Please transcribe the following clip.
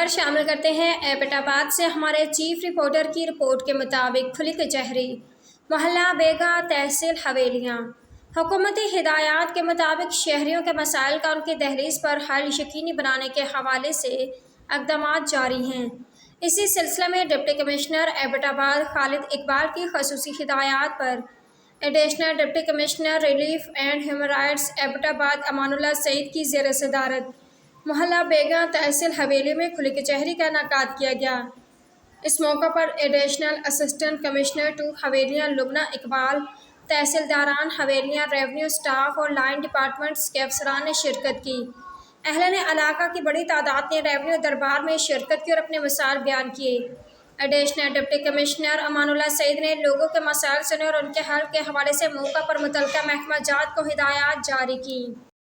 خبر شامل کرتے ہیں ایبٹ آباد سے۔ ہمارے چیف رپورٹر کی رپورٹ کے مطابق کھلی کچہری، محلہ بیگا، تحصیل حویلیاں۔ حکومتی ہدایات کے مطابق شہریوں کے مسائل کا ان کی دہلیز پر حل یقینی بنانے کے حوالے سے اقدامات جاری ہیں۔ اسی سلسلے میں ڈپٹی کمشنر ایبٹ آباد خالد اقبال کی خصوصی ہدایات پر additional deputy commissioner relief and human rights Abbottabad Aman Ullah سعید کی زیر صدارت محلہ بیگا، تحصیل حویلی میں کھلی کچہری کا انعقاد کیا گیا۔ اس موقع پر additional assistant commissioner two Havelian Lubna Iqbal, تحصیلداران حویلیاں، ریونیو اسٹاف اور لائن ڈپارٹمنٹس کے افسران نے شرکت کی۔ اہلِ علاقہ کی بڑی تعداد نے ریونیو دربار میں شرکت کی اور اپنے مسائل بیان کیے۔ Additional deputy commissioner Aman Ullah سعید نے لوگوں کے مسائل سنے اور ان کے حل کے حوالے سے موقع پر متعلقہ محکمہ جات کو ہدایات جاری کیں۔